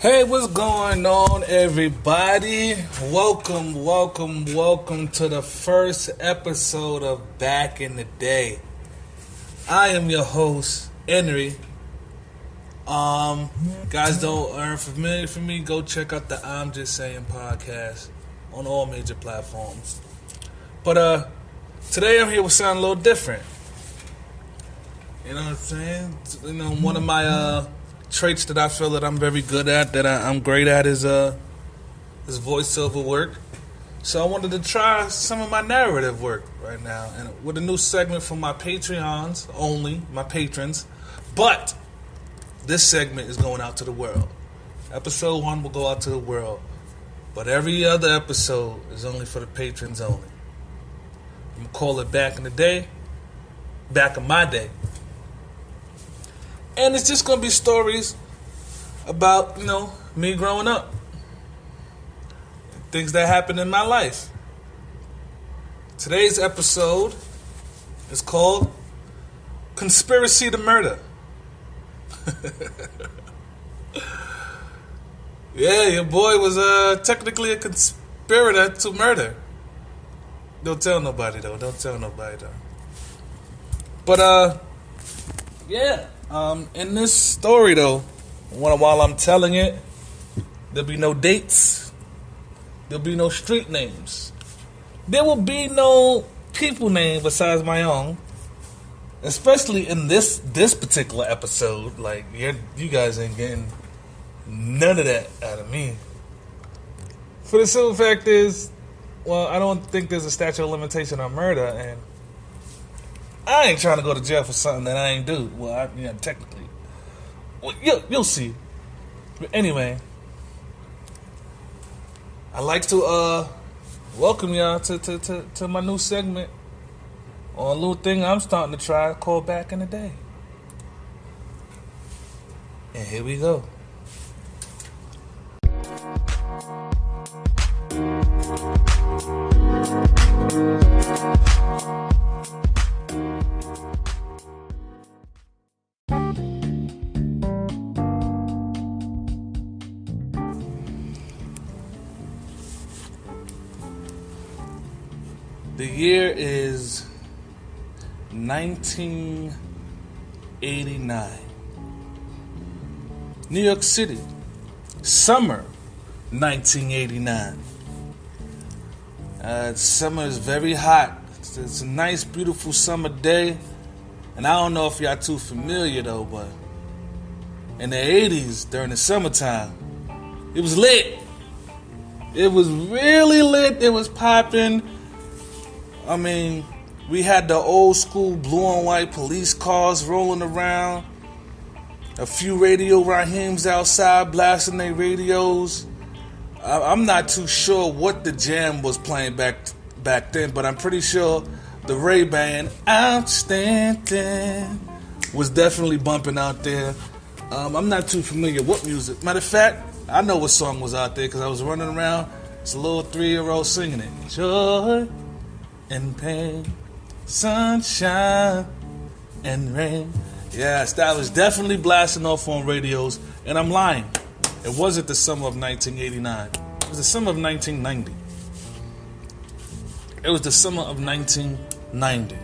Hey, what's going on, everybody? Welcome to the first episode of Back in the Day. I am your host, Enri. Guys aren't familiar with me, go check out the I'm Just Saying podcast on all major platforms. But today I'm here with something a little different. You know what I'm saying? You know, one of my traits that I feel that I'm very good at, that I'm great at, is voiceover work. So I wanted to try some of my narrative work right now, and with a new segment for my Patreons only, my patrons. But this segment is going out to the world. Episode 1 will go out to the world, but every other episode is only for the patrons only. I'm gonna call it Back in the Day, Back in My Day. And it's just going to be stories about, me growing up. Things that happened in my life. Today's episode is called Conspiracy to Murder. Yeah, your boy was technically a conspirator to murder. Don't tell nobody, though. But, yeah. In this story, though, while I'm telling it, there'll be no dates. There'll be no street names. There will be no people name besides my own. Especially in this particular episode. Like, you guys ain't getting none of that out of me. For the simple fact is, well, I don't think there's a statute of limitation on murder, and I ain't trying to go to jail for something that I ain't do. Well, technically. Well, you'll see. But anyway, I'd like to welcome y'all to my new segment, or a little thing I'm starting to try called Back in the Day. And here we go. The year is 1989. New York City, summer 1989. Summer is very hot. It's a nice, beautiful summer day. And I don't know if y'all too familiar, though, but in the 80s, during the summertime, it was lit. It was really lit. It was popping. I mean, we had the old school blue and white police cars rolling around. A few radio raheems outside blasting their radios. I'm not too sure what the jam was playing back then, but I'm pretty sure the Ray band Outstanding was definitely bumping out there. I'm not too familiar with music. Matter of fact, I know what song was out there because I was running around. It's a little 3-year-old singing it. Joy and pain, sunshine and rain. Yes, that was definitely blasting off on radios, and I'm lying. It wasn't the summer of 1989. It was the summer of 1990. It was the summer of 1990.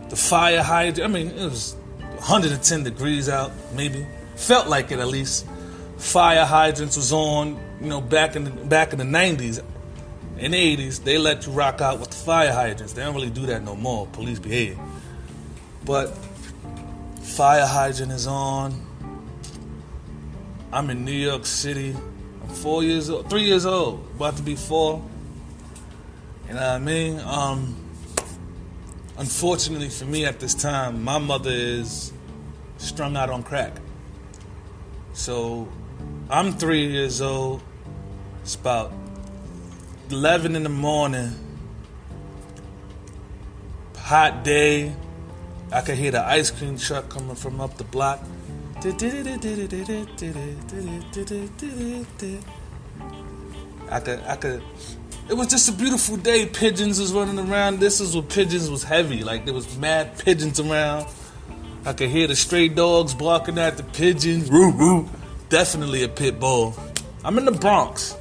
The fire hydrant, I mean, it was 110 degrees out, maybe. Felt like it, at least. Fire hydrants was on, back in the 90s. In the 80s, they let you rock out with the fire hydrants. They don't really do that no more. Police behave. But fire hydrant is on. I'm in New York City. I'm 3 years old, about to be 4. You know what I mean? Unfortunately for me at this time, my mother is strung out on crack. So I'm 3 years old. It's about 11 in the morning, hot day. I could hear the ice cream truck coming from up the block. It was just a beautiful day. Pigeons was running around. This is when pigeons was heavy. Like, there was mad pigeons around. I could hear the stray dogs barking at the pigeons. Roo, roo. definitely a pit bull. I'm in the Bronx.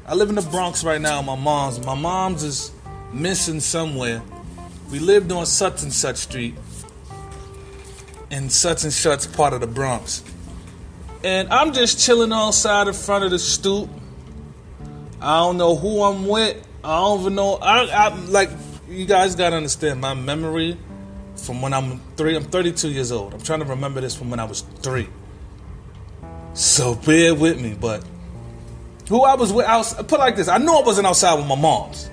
I live in the Bronx right now. My mom's is missing somewhere. We lived on such and such street in such and such part of the Bronx. And I'm just chilling outside in front of the stoop. I don't know who I'm with. I don't even know. I'm like, you guys gotta understand my memory from when I'm 3. I'm 32 years old. I'm trying to remember this from when I was 3. So bear with me, but who I was with, put it like this, I knew I wasn't outside with my moms.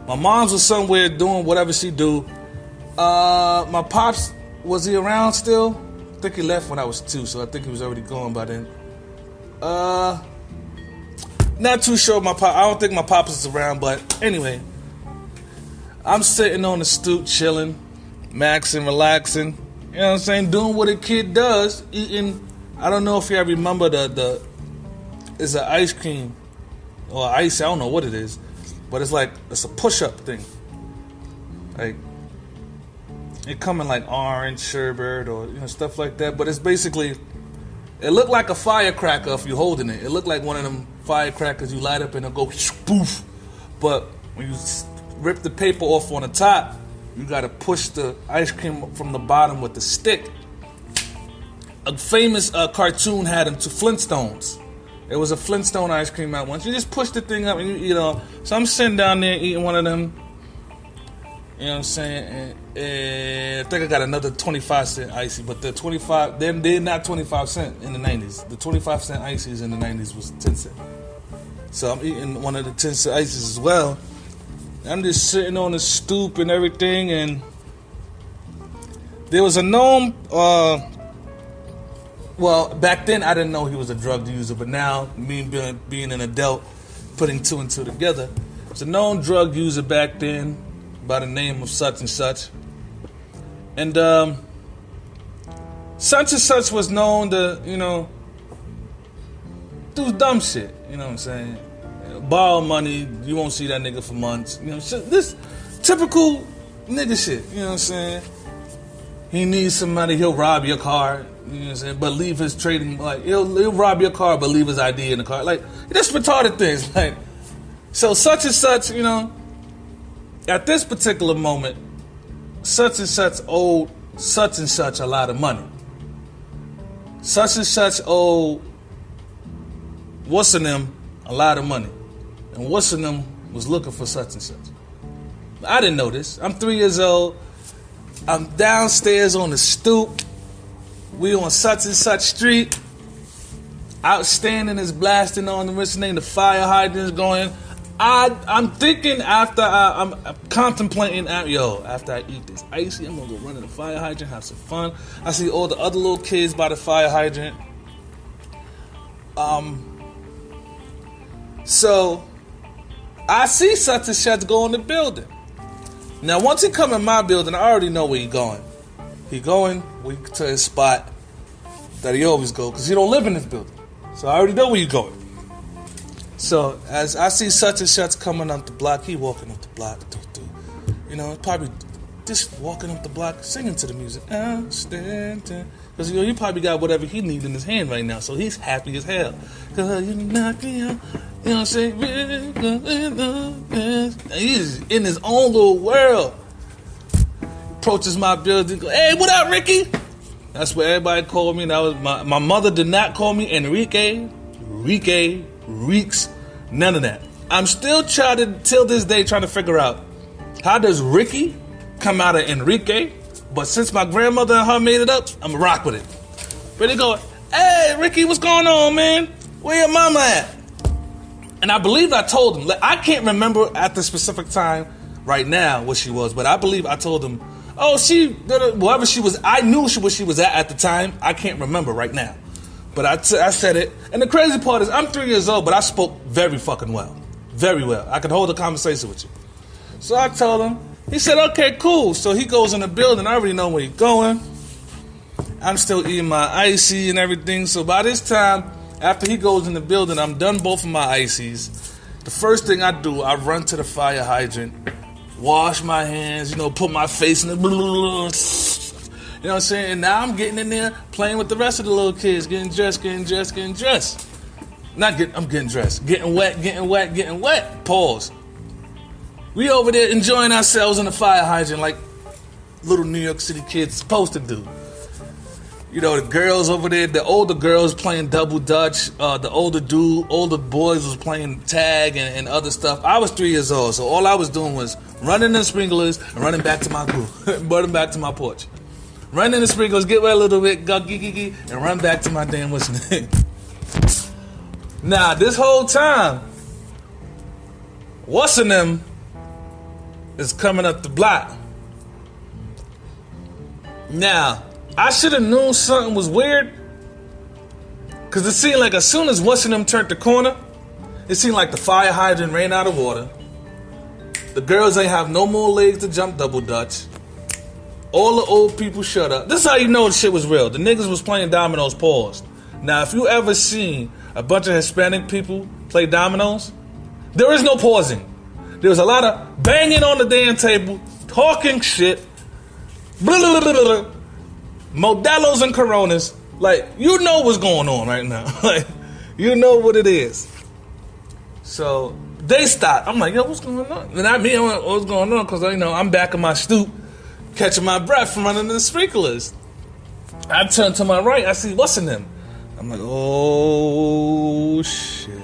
My moms was somewhere doing whatever she do. My pops, was he around still? I think he left when I was 2, so I think he was already gone by then. Not too sure I don't think my pops is around, but anyway. I'm sitting on the stoop chilling, maxing, relaxing. You know what I'm saying? Doing what a kid does, eating. I don't know if you ever remember it's an ice cream or ice, I don't know what it is, but it's a push-up thing. Like, it come in like orange sherbet or stuff like that, but it's basically, it looked like a firecracker if you're holding it. It looked like one of them firecrackers you light up and it'll go poof. But when you rip the paper off on the top, you gotta push the ice cream from the bottom with the stick. A famous cartoon had them to Flintstones. There was a Flintstone ice cream out once. You just push the thing up and you eat all. So I'm sitting down there eating one of them. You know what I'm saying? And I think I got another 25-cent icy, but the 25, they're not 25 cent in the 90s. The 25-cent ices in the 90s was 10 cent. So I'm eating one of the 10-cent ices as well. I'm just sitting on the stoop and everything, and there was a gnome. Well, back then I didn't know he was a drug user, but now, me being an adult, putting 2 and 2 together, it's a known drug user back then by the name of such and such. And such and such was known to, do dumb shit, you know what I'm saying? Borrow money, you won't see that nigga for months. This typical nigga shit, you know what I'm saying? He needs some money, he'll rob your car, you know what I'm saying? But leave his trading, like, he'll rob your car, but leave his ID in the car. Like, just retarded things. Like, so such and such, at this particular moment, such and such owed such and such a lot of money. Such and such owed what's in them a lot of money. And what's in them was looking for such and such. I didn't know this. I'm 3 years old. I'm downstairs on the stoop. We on such and such street. Outstanding is blasting on the wrist name. The fire hydrant's going. I'm thinking I'm contemplating after I eat this icy, I'm gonna go run to the fire hydrant, have some fun. I see all the other little kids by the fire hydrant. So I see such and such go in the building. Now once he come in my building, I already know where he going. He going to his spot that he always go, because he don't live in this building. So I already know where he going. So as I see such and such coming up the block, he walking up the block, probably just walking up the block, singing to the music. Because he probably got whatever he needs in his hand right now, so he's happy as hell. Cause you knock me out, you know what I'm saying? He's in his own little world. Approaches my building, go, hey, what up, Ricky? That's what everybody called me. That was my mother did not call me Enrique, Reeks, none of that. I'm still till this day trying to figure out, how does Ricky come out of Enrique? But since my grandmother and her made it up, I'm going to rock with it. But they go, hey, Ricky, what's going on, man? Where your mama at? And I believe I told him. I can't remember at the specific time right now what she was, but I believe I told him, oh, wherever she was, I knew where she was at the time. I can't remember right now. But I said it. And the crazy part is, I'm 3 years old, but I spoke very fucking well. Very well. I could hold a conversation with you. So I told him. He said, okay, cool. So he goes in the building. I already know where he's going. I'm still eating my icy and everything. So by this time, after he goes in the building, I'm done both of my ices. The first thing I do, I run to the fire hydrant, wash my hands, put my face in the... You know what I'm saying? And now I'm getting in there playing with the rest of the little kids, getting dressed. I'm getting dressed. Getting wet. Pause. We over there enjoying ourselves in the fire hydrant like little New York City kids supposed to do. You know, the girls over there, the older girls playing double dutch. The older boys was playing tag and other stuff. I was 3 years old, so all I was doing was running in the sprinklers and running back to my running back to my porch. Run in the sprinklers, get wet a little bit, and run back to my damn what's name. Now, this whole time, what's in them is coming up the block. Now, I should have known something was weird, because it seemed like as soon as what's in them turned the corner, it seemed like the fire hydrant ran out of water. The girls ain't have no more legs to jump double dutch. All the old people shut up. This is how you know the shit was real. The niggas was playing dominoes, paused. Now, if you ever seen a bunch of Hispanic people play dominoes, there is no pausing. There was a lot of banging on the damn table, talking shit, blah, blah, blah, blah, blah. Modelos and Coronas. Like, you know what's going on right now. Like, you know what it is. So, they stopped. I'm like, yo, what's going on? And I mean, what's going on? Because, you know, I'm back in my stoop, catching my breath from running the sprinklers. I turn to my right, I see what's in them. I'm like, oh, shit.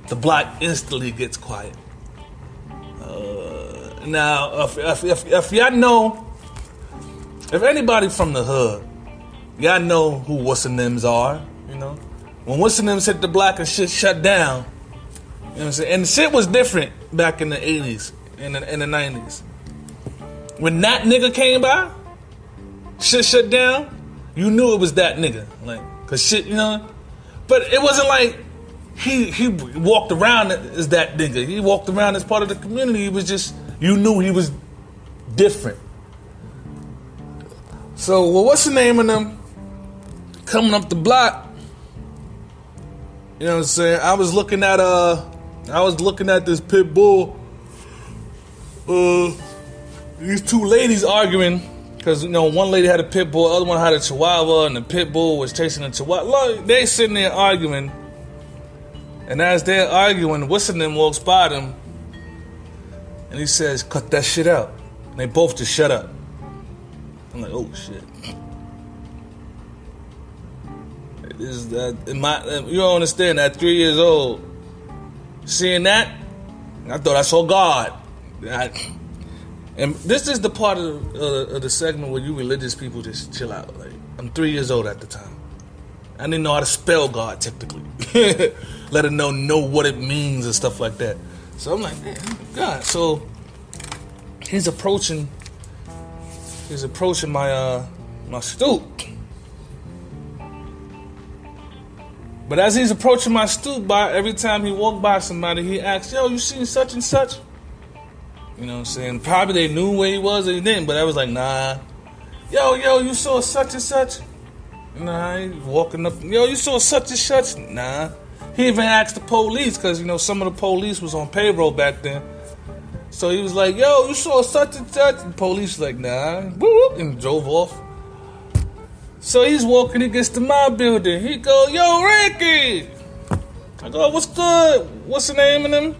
The block instantly gets quiet. Now, if y'all know, if anybody from the hood, y'all know who what's in them's are, you know? When what's in them's hit the block and shit shut down, you know what I'm saying? And shit was different back in the 80s, in the 90s. When that nigga came by, shit shut down, you knew it was that nigga. Like, cause shit, you know? But it wasn't like he walked around as that nigga. He walked around as part of the community. He was just, you knew he was different. So, well, what's the name of them coming up the block? You know what I'm saying? I was looking at this pit bull. These two ladies arguing because, you know, one lady had a pit bull, the other one had a chihuahua, and the pit bull was chasing the chihuahua. Look, they sitting there arguing, and as they're arguing, what's in them walks by them, and he says, "Cut that shit out." And they both just shut up. I'm like, oh shit. Is that you don't understand? At 3 years old, seeing that, I thought I saw God. And this is the part of the segment where you religious people just chill out. Like, I'm 3 years old at the time. I didn't know how to spell God technically, let alone know what it means and stuff like that. So I'm like, man, God. So he's approaching my stoop. But as he's approaching my stoop, every time he walked by somebody, he asks, "Yo, you seen such and such?" You know what I'm saying? Probably they knew where he was or he didn't, but I was like, nah. Yo, you saw such and such? Nah, he walking up. Yo, you saw such and such? Nah. He even asked the police, because, you know, some of the police was on payroll back then. So he was like, yo, you saw such and such? And the police was like, nah. Whoop, and drove off. So he's walking, he gets to my building. He go, yo, Ricky. I go, what's good? What's the name of them?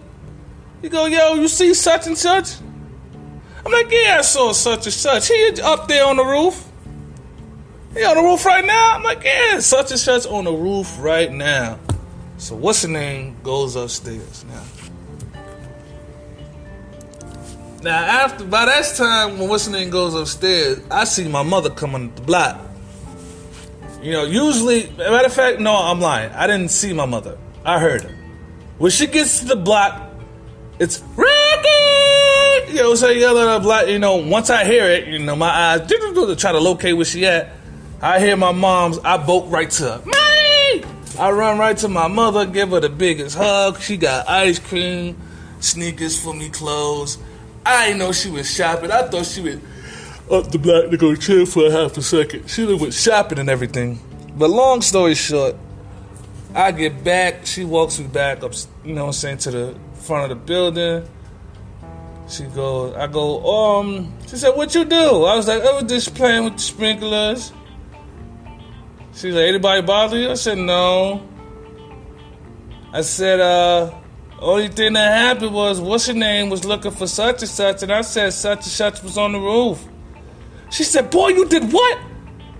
He go, yo, you see such and such? I'm like, yeah, I saw such and such. He up there on the roof. He on the roof right now? I'm like, yeah, such and such on the roof right now. So what's the name goes upstairs now. By that time, when what's the name goes upstairs, I see my mother coming up the block. You know, usually, matter of fact, no, I'm lying. I didn't see my mother. I heard her. When she gets to the block, it's Ricky! You know, so yell at her block. You know, once I hear it, you know, my eyes try to locate where she at. I hear my mom's, I bolt right to her. Mommy! I run right to my mother, give her the biggest hug. She got ice cream, sneakers for me, clothes. I didn't know she was shopping. I thought she was up the block to go chill for a half a second. She was shopping and everything. But long story short, I get back. She walks me back up, you know what I'm saying, to the front of the building. She said, what you do? I was like, I was just playing with the sprinklers. She's like, anybody bother you? I said, no. I said, only thing that happened was, what's her name was looking for such and such, and I said such and such was on the roof. She said, boy, you did what?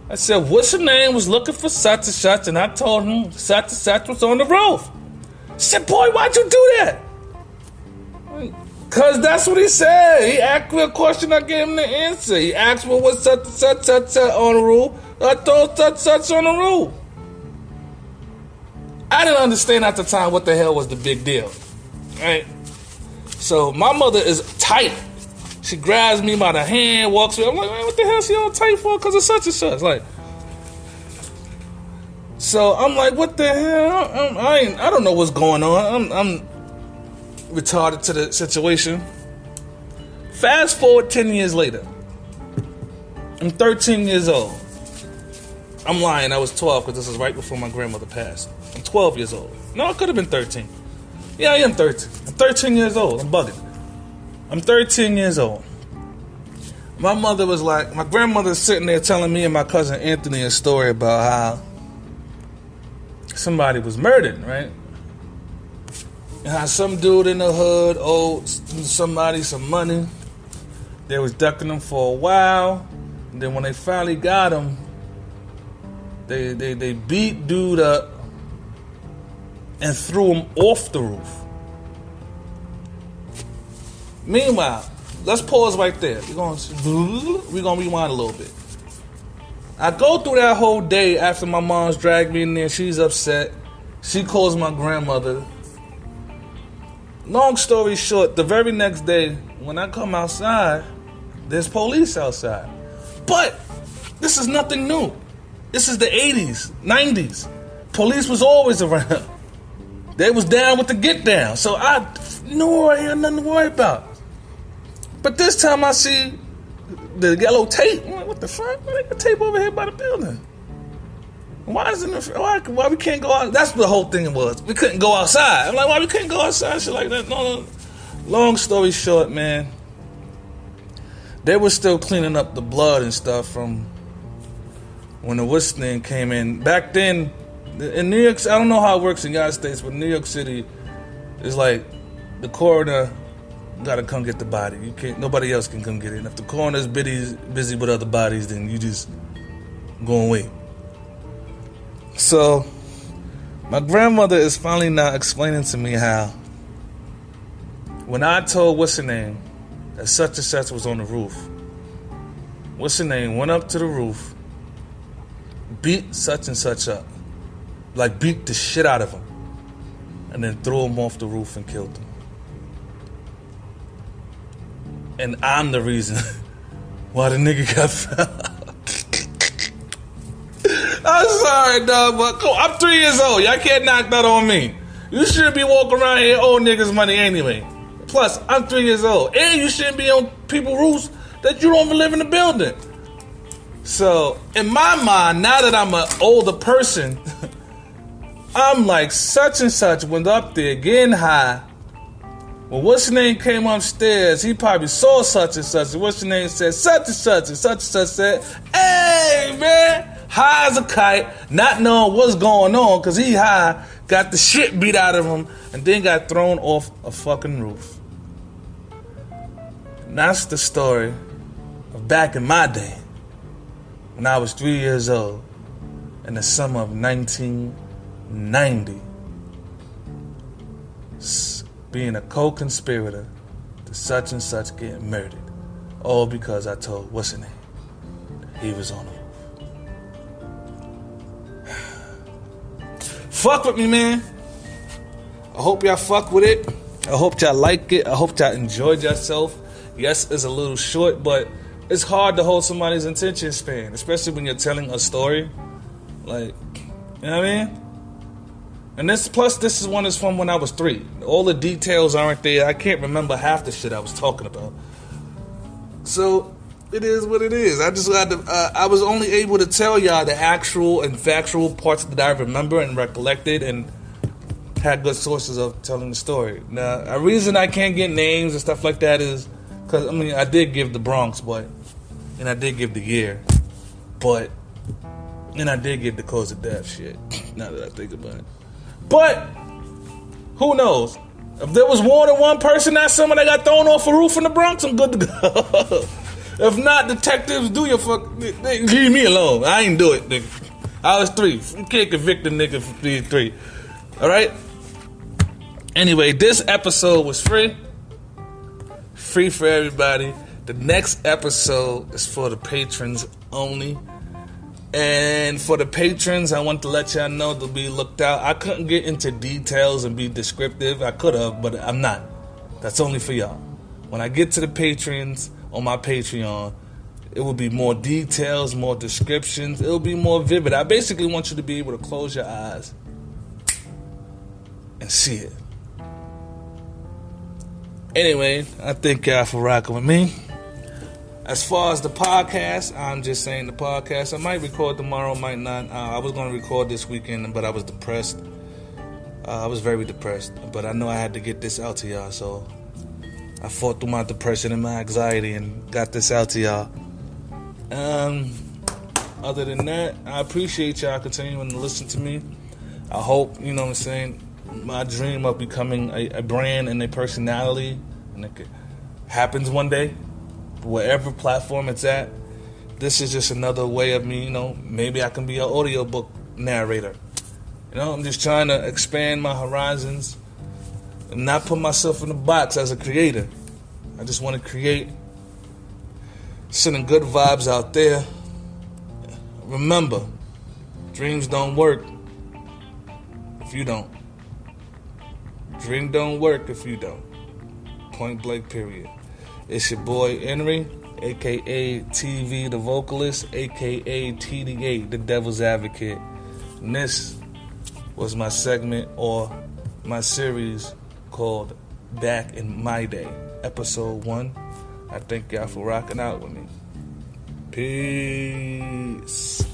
I said, what's her name was looking for such and such, and I told him such and such was on the roof. She said, boy, why'd you do that? Because that's what he said. He asked me a question, I gave him the answer. He asked me what's such and such on the roof. I told such and such on the roof. I didn't understand at the time what the hell was the big deal. Right? So my mother is tight. She grabs me by the hand, walks me. I'm like, what the hell is she all tight for? Because of such and such. Like, so I'm like, what the hell? I don't know what's going on. I'm retarded to the situation. Fast forward 10 years later. I'm 13 years old. I'm lying, I was 12 because this is right before my grandmother passed. I'm 12 years old. No, I could have been 13. Yeah, I am 13. I'm 13 years old. I'm bugging. I'm 13 years old. My mother was like, my grandmother's sitting there telling me and my cousin Anthony a story about how somebody was murdered, right? And how some dude in the hood owed somebody some money. They was ducking him for a while. And then when they finally got him, they beat dude up and threw him off the roof. Meanwhile, let's pause right there. We're gonna rewind a little bit. I go through that whole day after my mom's dragged me in there. She's upset. She calls my grandmother. Long story short, the very next day, when I come outside, there's police outside. But this is nothing new. This is the 80s, 90s. Police was always around. They was down with the get down. So I knew I had nothing to worry about. But this time I see the yellow tape. I'm like, what the fuck? Why they got tape over here by the building? Why we can't go out? That's what the whole thing was. We couldn't go outside. I'm like, why we couldn't go outside? Shit like that. No. Long story short, man. They were still cleaning up the blood and stuff from when the whistling came in. Back then, in New York, I don't know how it works in the United States, but in New York City, it's like the coroner gotta come get the body. You can't. Nobody else can come get it. And if the coroner's busy with other bodies, then you just go and wait. So, my grandmother is finally now explaining to me how when I told what's her name that such and such was on the roof, what's her name went up to the roof, beat such and such up, like beat the shit out of him, and then threw him off the roof and killed him. And I'm the reason why the nigga got found. I'm sorry, dog, but I'm 3 years old. Y'all can't knock that on me. You shouldn't be walking around here owing niggas money anyway. Plus, I'm 3 years old. And you shouldn't be on people's roofs that you don't even live in the building. So, in my mind, now that I'm an older person, I'm like, such and such went up there getting high. Well, what's your name came upstairs, he probably saw such and such. And what's your name said such and such. And such said, hey, man. High as a kite, not knowing what's going on, because he high, got the shit beat out of him, and then got thrown off a fucking roof. And that's the story of back in my day, when I was 3 years old, in the summer of 1990, being a co-conspirator to such and such getting murdered, all because I told what's his name he was on the roof. Fuck with me, man. I hope y'all fuck with it. I hope y'all like it. I hope y'all enjoyed yourself. Yes, it's a little short, but it's hard to hold somebody's attention span, especially when you're telling a story. Like, you know what I mean? And this is one that's from when I was 3. All the details aren't there. I can't remember half the shit I was talking about. So, it is what it is. I just had to. I was only able to tell y'all the actual and factual parts that I remember and recollected, and had good sources of telling the story. Now, a reason I can't get names and stuff like that is Because, I did give the Bronx, and I did give the year, and I did give the cause of death shit, now that I think about it. But, who knows? If there was more than one person that summer that got thrown off a roof in the Bronx, I'm good to go. If not, detectives, do your leave me alone. I ain't do it, nigga. I was 3. You can't convict a nigga for being 3. Alright? Anyway, this episode was free. Free for everybody. The next episode is for the patrons only. And for the patrons, I want to let y'all know to be looked out. I couldn't get into details and be descriptive. I could have, but I'm not. That's only for y'all. When I get to the patrons on my Patreon, it will be more details, more descriptions. It will be more vivid. I basically want you to be able to close your eyes and see it. Anyway, I thank y'all for rocking with me. As far as the podcast, I'm just saying the podcast. I might record tomorrow, might not. I was going to record this weekend, but I was depressed. I was very depressed. But I know I had to get this out to y'all, so I fought through my depression and my anxiety and got this out to y'all. Other than that, I appreciate y'all continuing to listen to me. I hope, my dream of becoming a brand and a personality, and it happens one day. Wherever platform it's at, this is just another way of me, maybe I can be an audiobook narrator. I'm just trying to expand my horizons and not put myself in a box as a creator. I just want to create, sending good vibes out there. Remember, dreams don't work if you don't. Dream don't work if you don't. Point blank, period. It's your boy Henry, a.k.a. TV the Vocalist, a.k.a. TDA, the Devil's Advocate. And this was my segment or my series called Back in My Day, Episode 1. I thank y'all for rocking out with me. Peace.